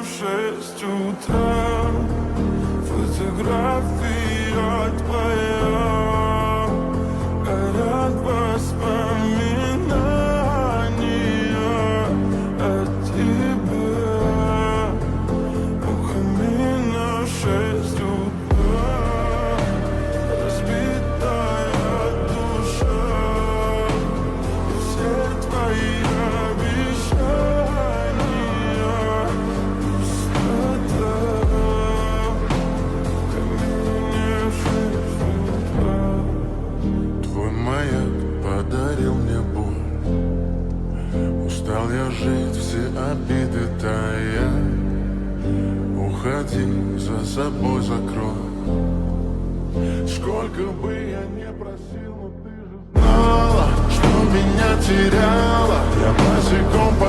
в 6 утра. Фотография твоя, горят воспоминания о тебе. У камина в 6 утра, разбитая душа, и все твои обещания пустота. В камине в 6 утра. Твой маяк подарил мне боль. Устал я жить, все обиды тая. Уходи, за собой закрой. Сколько бы я не просил, но ты же знала, что меня теряла. Я босиком